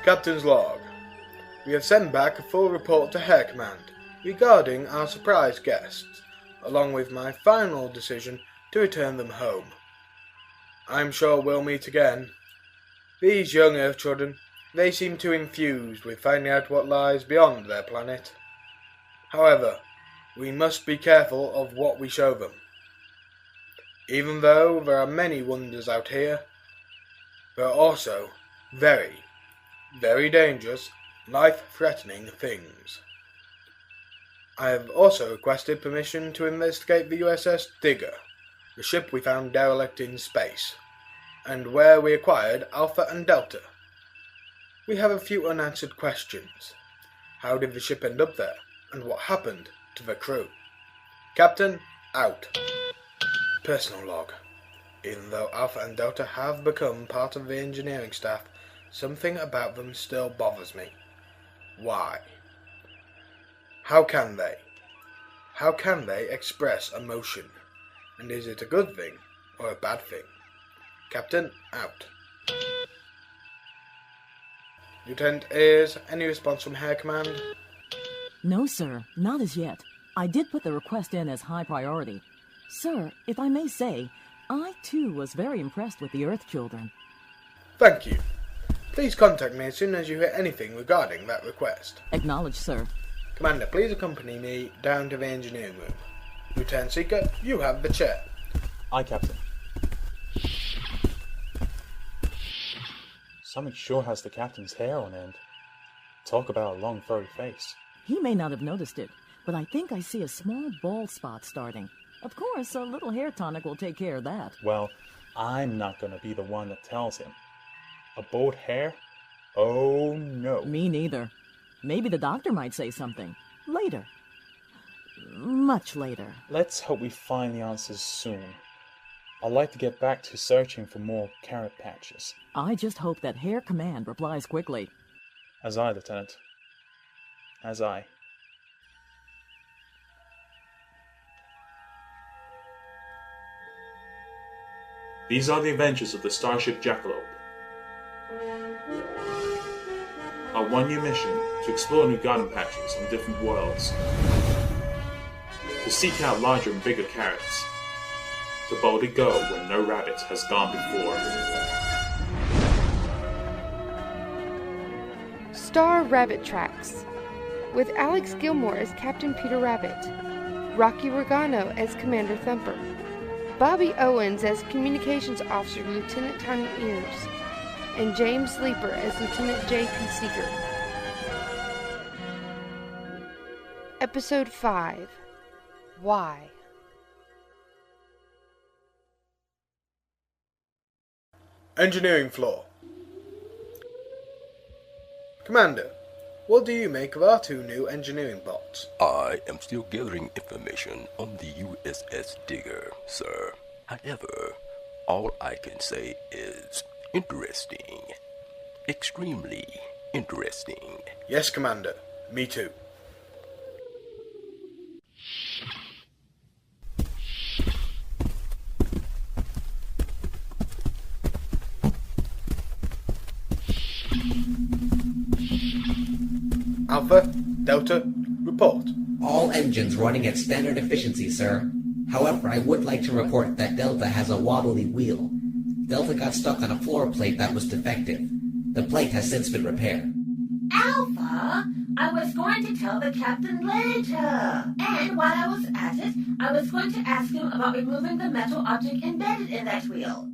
Captain's log. We have sent back a full report to Air Command regarding our surprise guests, along with my final decision to return them home. I'm sure we'll meet again. These young Earth children, they seem too infused with finding out what lies beyond their planet. However, we must be careful of what we show them. Even though there are many wonders out here, there are also very, very dangerous, life-threatening things. I have also requested permission to investigate the U.S.S. Digger, the ship we found derelict in space, and where we acquired Alpha and Delta. We have a few unanswered questions. How did the ship end up there, and what happened to the crew? Captain, out. Personal log. Even though Alpha and Delta have become part of the engineering staff, something about them still bothers me. Why? How can they? How can they express emotion? And is it a good thing or a bad thing? Captain, out. Lieutenant Ayres, any response from Air Command? No, sir, not as yet. I did put the request in as high priority. Sir, if I may say, I too was very impressed with the Earth children. Thank you. Please contact me as soon as you hear anything regarding that request. Acknowledged, sir. Commander, please accompany me down to the engineering room. Lieutenant Seeker, you have the chair. Aye, Captain. Something sure has the captain's hair on end. Talk about a long furry face. He may not have noticed it, but I think I see a small bald spot starting. Of course, a little hair tonic will take care of that. Well, I'm not going to be the one that tells him. A bald hair? Oh, no. Me neither. Maybe the doctor might say something. Later. Much later. Let's hope we find the answers soon. I'd like to get back to searching for more carrot patches. I just hope that Air Command replies quickly. As I, Lieutenant. As I. These are the adventures of the starship Jackalope. Our one-year mission to explore new garden patches on different worlds. To seek out larger and bigger carrots. To boldly go where no rabbit has gone before. Star Rabbit Tracks, with Alex Gilmour as Captain Peter Rabbit, Rocky Rungano as Commander Thumper, Bobbi Owens as Communications Officer Lieutenant Tonya Ears, and James Leeper as Lieutenant J.P. Seeger. Episode 5. Why? Engineering floor. Commander, what do you make of our two new engineering bots? I am still gathering information on the U.S.S. Digger, sir. However, all I can say is interesting. Extremely interesting. Yes, Commander. Me too. Alpha, Delta, report. All engines running at standard efficiency, sir. However, I would like to report that Delta has a wobbly wheel. Delta got stuck on a floor plate that was defective. The plate has since been repaired. Alpha, I was going to tell the captain later. And while I was at it, I was going to ask him about removing the metal object embedded in that wheel.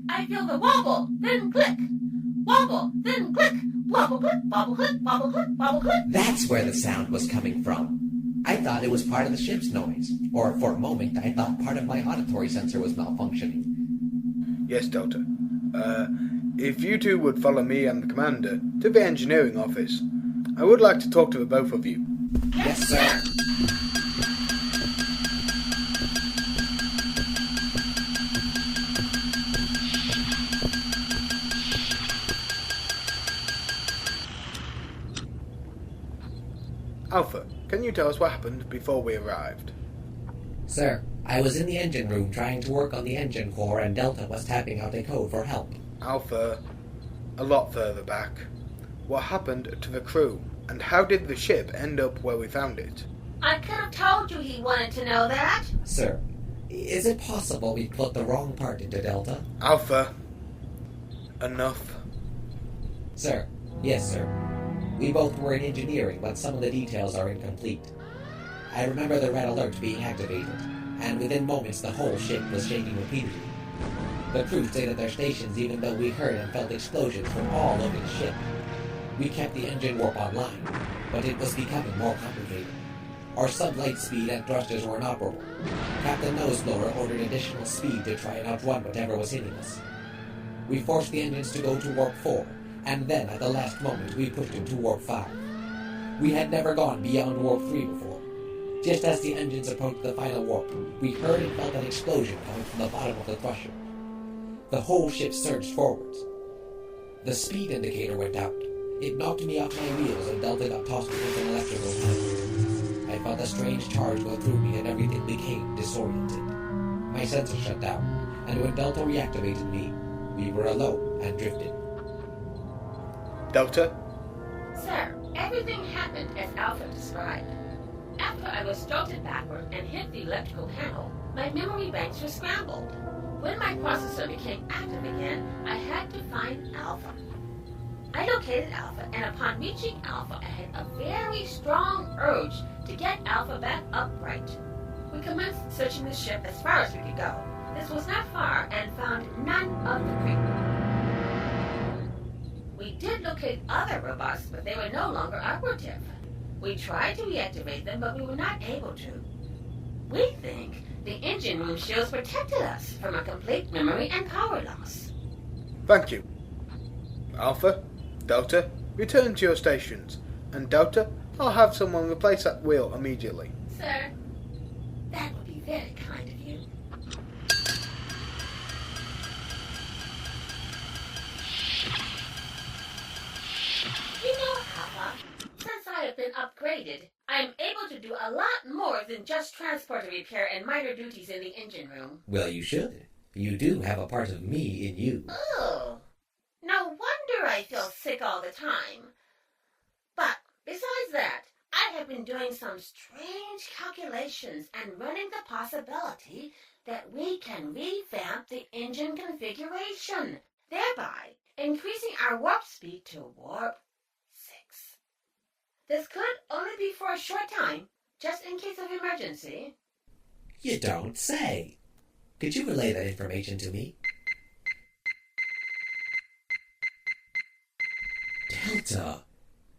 I feel the wobble, then click. Wobble, then click. Wobble, click, wobble, click, wobble, click, wobble, click. That's where the sound was coming from. I thought it was part of the ship's noise. Or for a moment, I thought part of my auditory sensor was malfunctioning. Yes, Delta. If you two would follow me and the Commander to the engineering office, I would like to talk to the both of you. Yes, sir. Alpha, can you tell us what happened before we arrived? Sir, I was in the engine room trying to work on the engine core and Delta was tapping out a code for help. Alpha, a lot further back. what happened to the crew, and how did the ship end up where we found it? I could have told you he wanted to know that. Sir, is it possible we put the wrong part into Delta? Alpha. Enough. Sir. Yes, sir. We both were in engineering, but some of the details are incomplete. I remember the red alert being activated, and within moments the whole ship was shaking repeatedly. The crew stayed at their stations even though we heard and felt explosions from all over the ship. We kept the engine warp online, but it was becoming more complicated. Our sublight speed and thrusters were inoperable. Captain Noseblower ordered additional speed to try and outrun whatever was hitting us. We forced the engines to go to warp 4, and then at the last moment we pushed them to warp 5. We had never gone beyond warp 3 before. Just as the engines approached the final warp, we heard and felt an explosion coming from the bottom of the thruster. The whole ship surged forwards. The speed indicator went out. It knocked me off my wheels and Delta got tossed against an electrical panel. I felt a strange charge go through me and everything became disoriented. My sensors shut down, and when Delta reactivated me, we were alone and drifted. Delta? Sir, everything happened as Alpha described. After I was jolted backward and hit the electrical panel, my memory banks were scrambled. When my processor became active again, I had to find Alpha. I located Alpha, and upon reaching Alpha, I had a very strong urge to get Alpha back upright. We commenced searching the ship as far as we could go. This was not far, and found none of the crew. We did locate other robots, but they were no longer operative. We tried to reactivate them, but we were not able to. We think the engine room shields protected us from a complete memory and power loss. Thank you. Alpha, Delta, return to your stations. And Delta, I'll have someone replace that wheel immediately. Sir, that would be very kind of you. You know, Alpha, since I have been upgraded, I am able to do a lot more than just transporter repair and minor duties in the engine room. Well, you should. You do have a part of me in you. Oh, no wonder I feel sick all the time. But besides that, I have been doing some strange calculations and running the possibility that we can revamp the engine configuration, thereby increasing our warp speed to warp 6. This could only be for a short time, just in case of emergency. You don't say. Could you relay that information to me? Delta,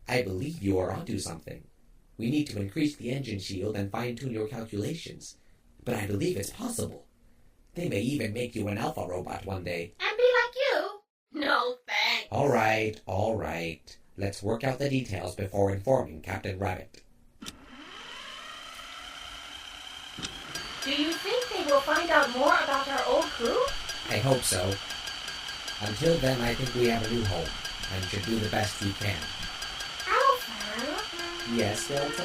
I believe you are onto something. We need to increase the engine shield and fine-tune your calculations. But I believe it's possible. They may even make you an alpha robot one day. And be like you? No, thanks. All right. Let's work out the details before informing Captain Rabbit. Do you think they will find out more about our old crew? I hope so. Until then, I think we have a new home, and should do the best we can. Alpha? Yes, Delta?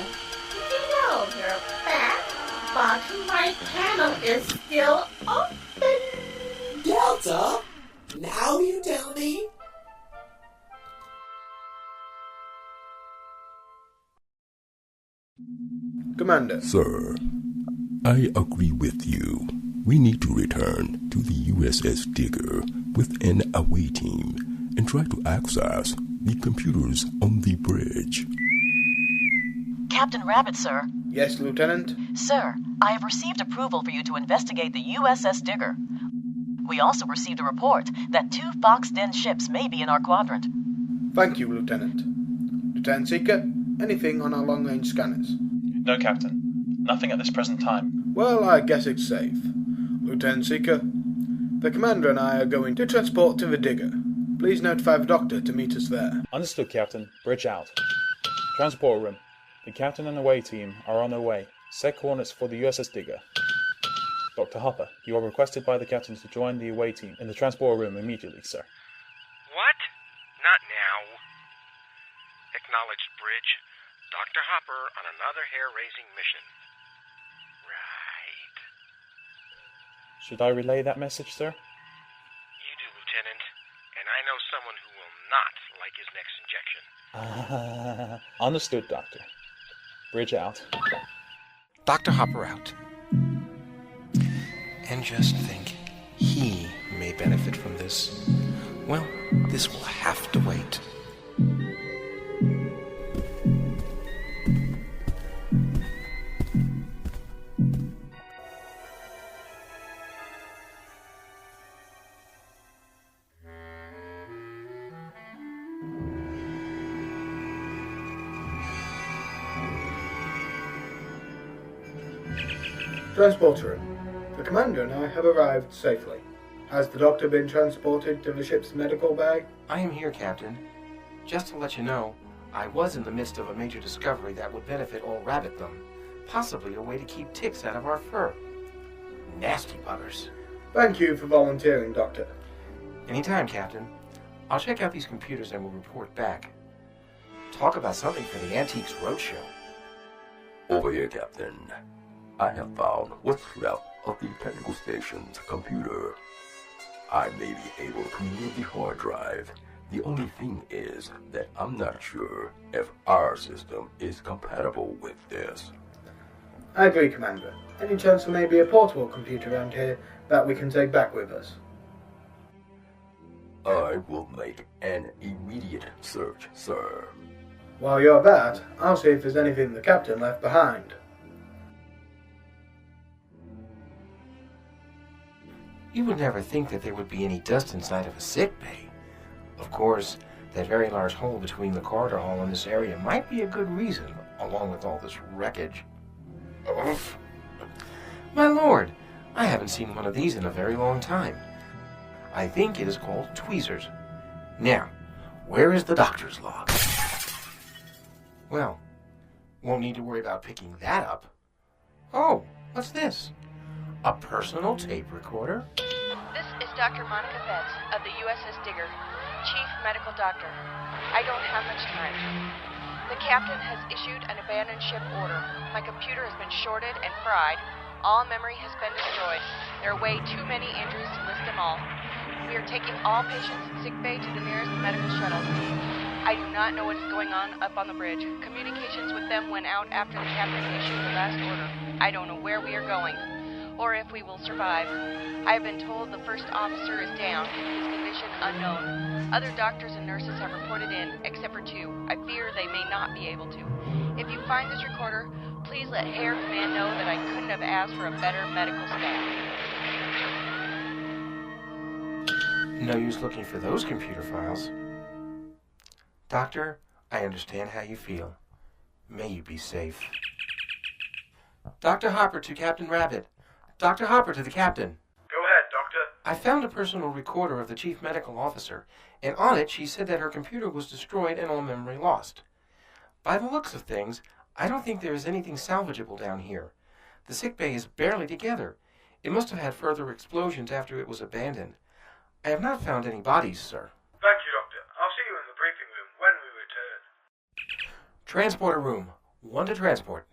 You know your back bottom right panel is still open. Delta? Now you tell me? Commander. Sir, I agree with you. We need to return to the U.S.S. Digger with an away team and try to access the computers on the bridge. Captain Rabbit, sir. Yes, Lieutenant? Sir, I have received approval for you to investigate the U.S.S. Digger. We also received a report that 2 Fox Den ships may be in our quadrant. Thank you, Lieutenant. Lieutenant Seeker, anything on our long-range scanners? No, Captain. Nothing at this present time. Well, I guess it's safe. Lieutenant Seeker, the Commander and I are going to transport to the Digger. Please notify the Doctor to meet us there. Understood, Captain. Bridge out. Transport room. The Captain and away team are on their way. Set coordinates for the U.S.S. Digger. Dr. Hopper, you are requested by the Captain to join the away team in the transport room immediately, sir. What? Not now. Acknowledged, Bridge. Dr. Hopper on another hair-raising mission. Right. Should I relay that message, sir? You do, Lieutenant. And I know someone who will not like his next injection. Understood, Doctor. Bridge out. Dr. Hopper out. And just think, he may benefit from this. Well, this will have to wait. Transporter room. The Commander and I have arrived safely. Has the Doctor been transported to the ship's medical bay? I am here, Captain. Just to let you know, I was in the midst of a major discovery that would benefit all rabbitdom. Possibly a way to keep ticks out of our fur. Nasty buggers. Thank you for volunteering, Doctor. Anytime, Captain. I'll check out these computers and will report back. Talk about something for the Antiques Roadshow. Over here, Captain. I have found what's left of the technical station's computer. I may be able to move the hard drive. The only thing is that I'm not sure if our system is compatible with this. I agree, Commander. Any chance there may be a portable computer around here that we can take back with us? I will make an immediate search, sir. While you're at that, I'll see if there's anything the Captain left behind. You would never think that there would be any dust inside of a sick bay. Of course, that very large hole between the corridor hall and this area might be a good reason, along with all this wreckage. Oof. My lord, I haven't seen one of these in a very long time. I think it is called tweezers. Now, where is the doctor's log? Well, won't need to worry about picking that up. Oh, what's this? A personal tape recorder? This is Dr. Monica Betts of the U.S.S. Digger, Chief Medical Doctor. I don't have much time. The Captain has issued an abandoned ship order. My computer has been shorted and fried. All memory has been destroyed. There are way too many injuries to list them all. We are taking all patients in sick bay to the nearest medical shuttle. I do not know what is going on up on the bridge. Communications with them went out after the Captain issued the last order. I don't know where we are going, or if we will survive. I have been told the first officer is down, his condition unknown. Other doctors and nurses have reported in, except for 2. I fear they may not be able to. If you find this recorder, please let Air Command know that I couldn't have asked for a better medical staff. No use looking for those computer files. Doctor, I understand how you feel. May you be safe. Dr. Hopper to Captain Rabbit. Dr. Hopper to the Captain. Go ahead, Doctor. I found a personal recorder of the Chief Medical Officer, and on it she said that her computer was destroyed and all memory lost. By the looks of things, I don't think there is anything salvageable down here. The sickbay is barely together. It must have had further explosions after it was abandoned. I have not found any bodies, sir. Thank you, Doctor. I'll see you in the briefing room when we return. Transporter room. 1 to transport.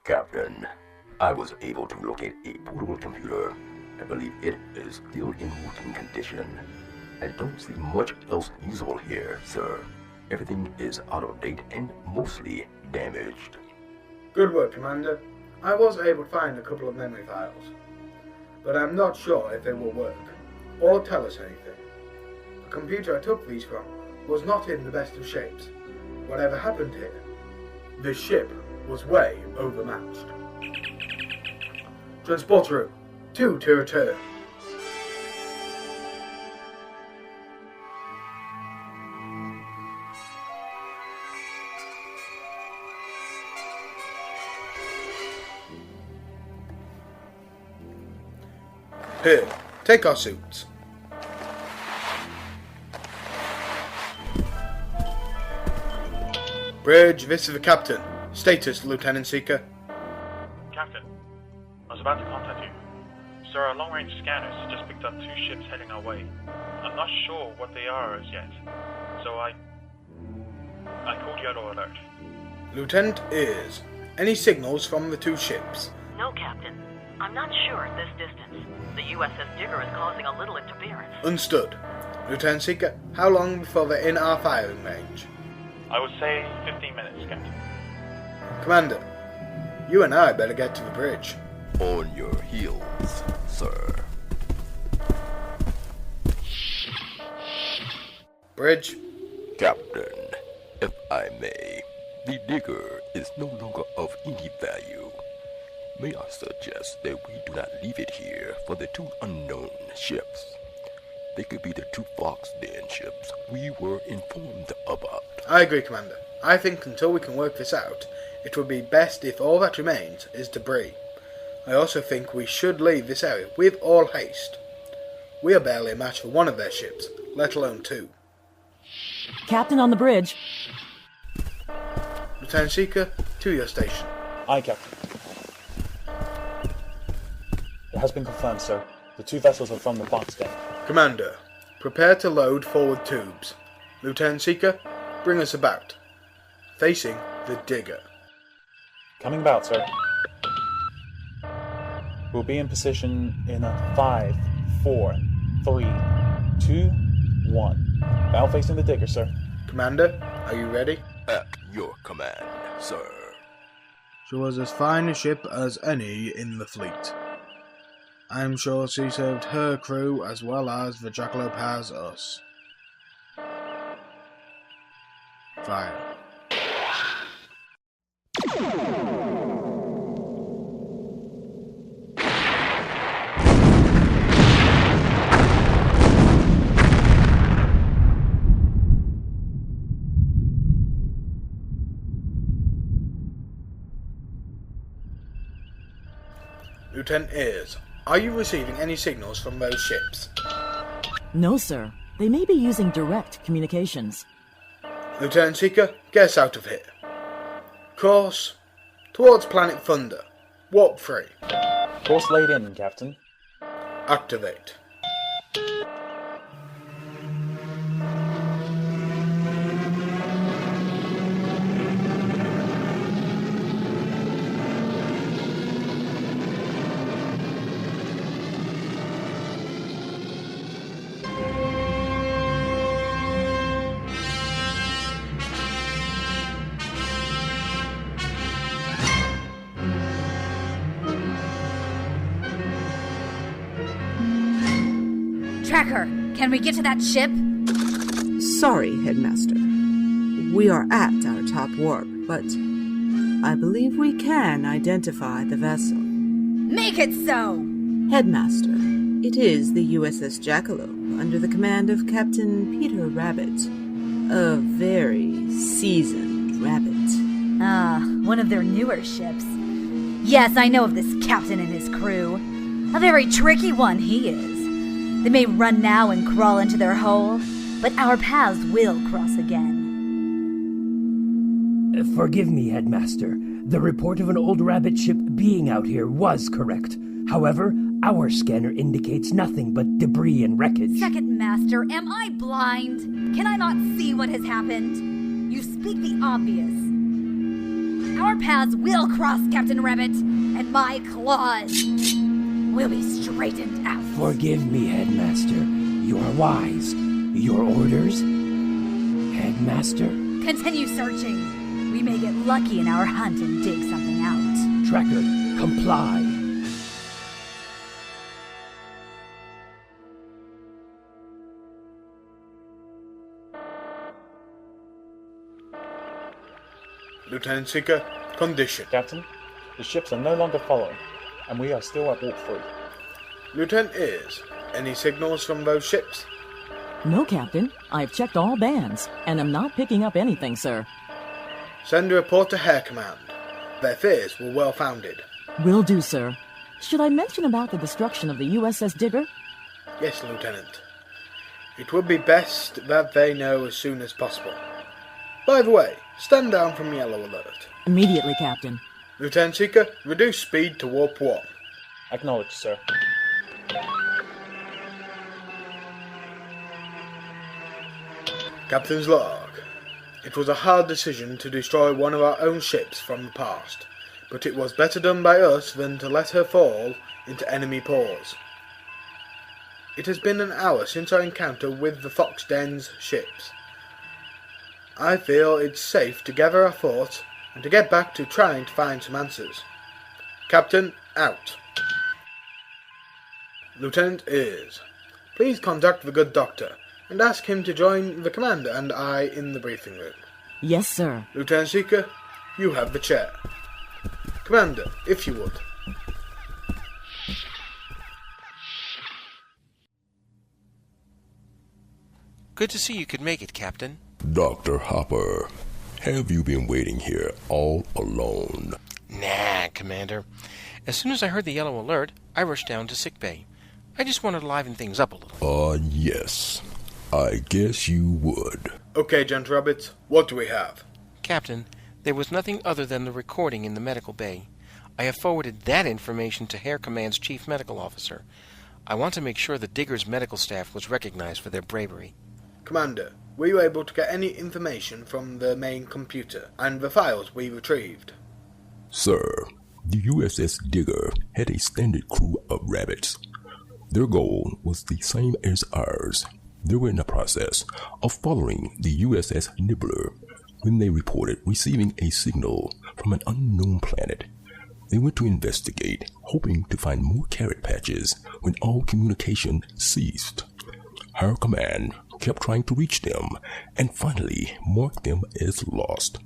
Captain, I was able to locate a portable computer. I believe it is still in working condition. I don't see much else usable here, sir. Everything is out of date and mostly damaged. Good work, Commander. I was able to find a couple of memory files, but I'm not sure if they will work, or tell us anything. The computer I took these from was not in the best of shapes. Whatever happened here, this ship was way overmatched. Transporter room, 2 to return. Here, take our suits. Bridge, this is the Captain. Status, Lieutenant Seeker. Captain, I was about to contact you. Sir, our long-range scanners just picked up 2 ships heading our way. I'm not sure what they are as yet, so I called Yellow Alert. Lieutenant Any signals from the 2 ships? No, Captain. I'm not sure at this distance. The U.S.S. Digger is causing a little interference. Understood. Lieutenant Seeker, how long before they're in our firing range? I would say 15 minutes, Captain. Commander, you and I better get to the bridge. On your heels, sir. Bridge. Captain, if I may, the Digger is no longer of any value. May I suggest that we do not leave it here for the two unknown ships? They could be the two Fox Den ships we were informed about. I agree, Commander. I think until we can work this out, it would be best if all that remains is debris. I also think we should leave this area with all haste. We are barely a match for one of their ships, let alone two. Captain on the bridge. Lieutenant Seeker, to your station. Aye, Captain. It has been confirmed, sir. The two vessels are from the Fox Den. Commander, prepare to load forward tubes. Lieutenant Seeker, bring us about. Facing the Digger. Coming about, sir. We'll be in position in a 5, 4, 3, 2, 1. Bow facing the Digger, sir. Commander, are you ready? At your command, sir. She was as fine a ship as any in the fleet. I am sure she served her crew as well as the Jackalope has us. Fire. Lieutenant Ayres, are you receiving any signals from those ships? No, sir. They may be using direct communications. Lieutenant Seeker, get us out of here. Course towards Planet Thunder. Warp 3. Course laid in, Captain. Activate. Tracker, can we get to that ship? Sorry, Headmaster. We are at our top warp, but I believe we can identify the vessel. Make it so! Headmaster, it is the U.S.S. Jackalope under the command of Captain Peter Rabbit. A very seasoned rabbit. Ah, one of their newer ships. Yes, I know of this captain and his crew. A very tricky one he is. They may run now and crawl into their hole, but our paths will cross again. Forgive me, Headmaster. The report of an old rabbit ship being out here was correct. However, our scanner indicates nothing but debris and wreckage. Second Master, am I blind? Can I not see what has happened? You speak the obvious. Our paths will cross, Captain Rabbit, and my claws will be straightened out. Forgive me, Headmaster. You are wise. Your orders? Headmaster? Continue searching. We may get lucky in our hunt and dig something out. Tracker, comply. Lieutenant Seeker, condition. Captain, the ships are no longer following, and we are still at warp 3. Lieutenant Ayres, any signals from those ships? No, Captain. I've checked all bands, and am not picking up anything, sir. Send a report to Air Command. Their fears were well-founded. Will do, sir. Should I mention about the destruction of the U.S.S. Digger? Yes, Lieutenant. It would be best that they know as soon as possible. By the way, stand down from yellow alert. Immediately, Captain. Lieutenant Seeker, reduce speed to warp 1. Acknowledged, sir. Captain's log. It was a hard decision to destroy one of our own ships from the past, but it was better done by us than to let her fall into enemy paws. It has been an hour since our encounter with the Fox Den's ships. I feel it's safe to gather our thoughts and to get back to trying to find some answers. Captain, out. Lieutenant Ears, please contact the good doctor and ask him to join the commander and I in the briefing room. Yes, sir. Lieutenant Seeker, you have the chair. Commander, if you would. Good to see you could make it, Captain. Dr. Hopper, have you been waiting here all alone? Nah, Commander. As soon as I heard the yellow alert, I rushed down to sickbay. I just wanted to liven things up a little. Yes. I guess you would. Okay, Gent Rabbit, what do we have? Captain, there was nothing other than the recording in the medical bay. I have forwarded that information to Hair Command's Chief Medical Officer. I want to make sure the Digger's medical staff was recognized for their bravery. Commander, were you able to get any information from the main computer and the files we retrieved? Sir, the U.S.S. Digger had a standard crew of rabbits. Their goal was the same as ours. They were in the process of following the U.S.S. Nibbler when they reported receiving a signal from an unknown planet. They went to investigate, hoping to find more carrot patches when all communication ceased. Our command kept trying to reach them and finally marked them as lost.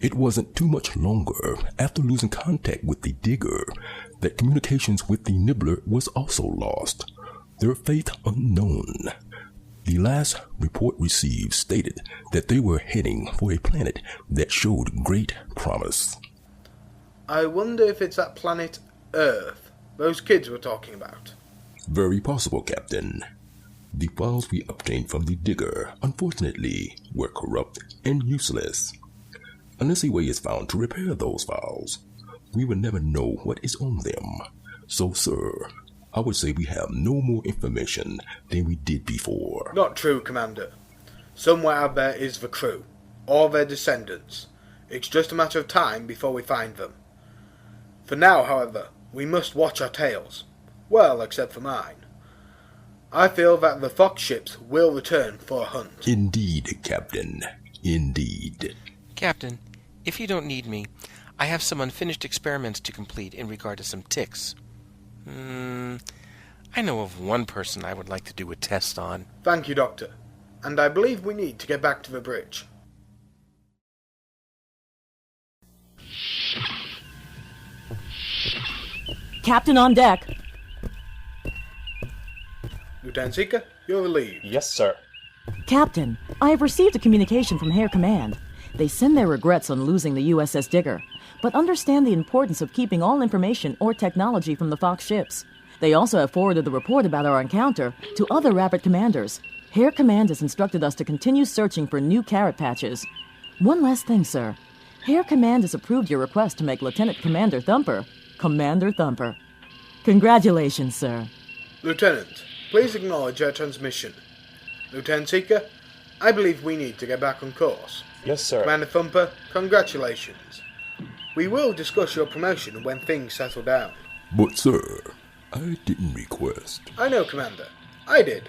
It wasn't too much longer after losing contact with the Digger that communications with the Nibbler was also lost, their fate unknown. The last report received stated that they were heading for a planet that showed great promise. I wonder if it's that planet Earth those kids were talking about. Very possible, Captain. The files we obtained from the Digger, unfortunately, were corrupt and useless. Unless a way is found to repair those files, we will never know what is on them. So, sir, I would say we have no more information than we did before. Not true, Commander. Somewhere out there is the crew, or their descendants. It's just a matter of time before we find them. For now, however, we must watch our tails. Well, except for mine. I feel that the Fox ships will return for a hunt. Indeed, Captain. Indeed. Captain, if you don't need me, I have some unfinished experiments to complete in regard to some ticks. I know of one person I would like to do a test on. Thank you, Doctor. And I believe we need to get back to the bridge. Captain on deck. Lieutenant Seeker, you're relieved. Yes, sir. Captain, I have received a communication from Hair Command. They send their regrets on losing the U.S.S. Digger, but understand the importance of keeping all information or technology from the Fox ships. They also have forwarded the report about our encounter to other Rabbit commanders. Hair Command has instructed us to continue searching for new carrot patches. One last thing, sir. Hair Command has approved your request to make Lieutenant Commander Thumper Commander Thumper. Congratulations, sir. Lieutenant, please acknowledge our transmission. Lieutenant Seeker, I believe we need to get back on course. Yes, sir. Commander Thumper, congratulations. We will discuss your promotion when things settle down. But, sir, I didn't request. I know, Commander. I did.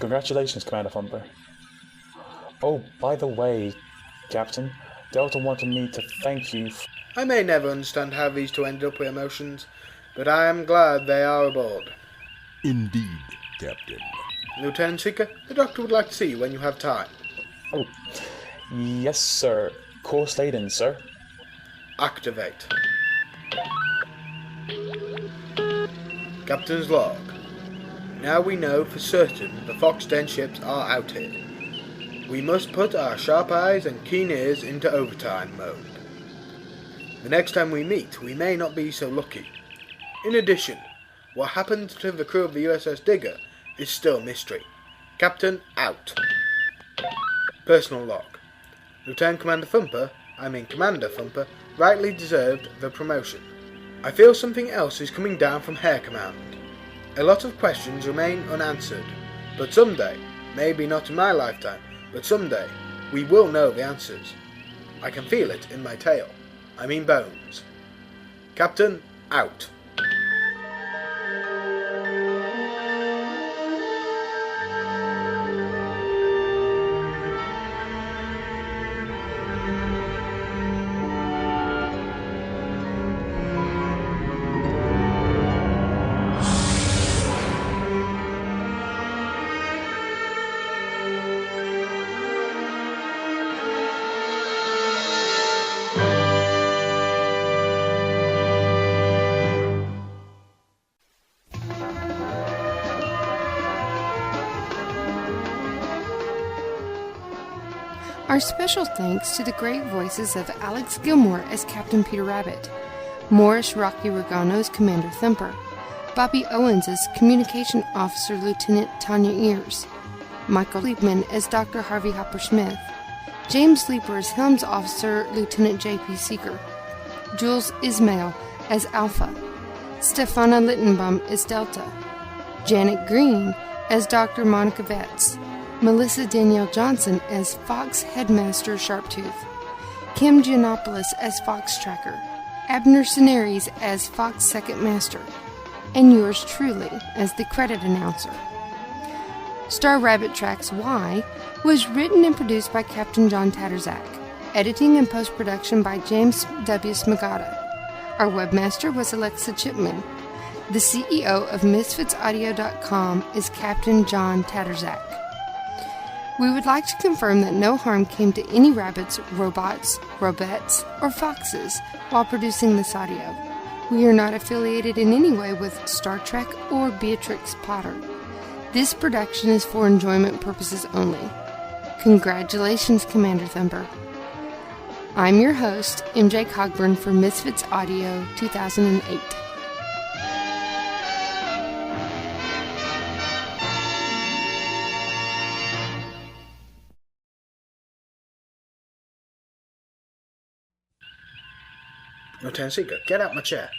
Congratulations, Commander Thumper. Oh, by the way, Captain, Delta wanted me to thank you. I may never understand how these two ended up with emotions, but I am glad they are aboard. Indeed, Captain. Lieutenant Seeker, the Doctor would like to see you when you have time. Oh, yes, sir. Course laid in, sir. Activate. Captain's log. Now we know for certain the Fox Den ships are out here. We must put our sharp eyes and keen ears into overtime mode. The next time we meet, we may not be so lucky. In addition, what happened to the crew of the U.S.S. Digger is still mystery. Captain, out. Personal log. Lieutenant Commander Thumper, Commander Thumper, rightly deserved the promotion. I feel something else is coming down from Hair Command. A lot of questions remain unanswered, but someday, maybe not in my lifetime, but someday, we will know the answers. I can feel it in my tail. Bones. Captain, out. Our special thanks to the great voices of Alex Gilmour as Captain Peter Rabbit, Morris Rocky Rungano as Commander Thumper, Bobbi Owens as Communication Officer Lieutenant Tonya Ears, Michael Liebmann as Dr. Harvey Hopper Smith, James Leeper as Helm's Officer Lieutenant J.P. Seeker, Jules Ismail as Alpha, Stefania Lintonbon as Delta, Janet Green as Dr. Monica Vetz, Melissa Danielle Johnson as Fox Headmaster Sharptooth, Kim Gianopoulos as Fox Tracker, Abner Senires as Fox Second Master, and yours truly as the credit announcer. Star Rabbit Tracks Y was written and produced by Captain John Tadrzak, editing and post-production by James W. Smagata. Our webmaster was Alexa Chipman. The CEO of MisfitsAudio.com is Captain John Tadrzak. We would like to confirm that no harm came to any rabbits, robots, robettes, or foxes while producing this audio. We are not affiliated in any way with Star Trek or Beatrix Potter. This production is for enjoyment purposes only. Congratulations, Commander Thumper. I'm your host, MJ Cogburn for Misfits Audio 2008. Lieutenant Seeker, get out my chair.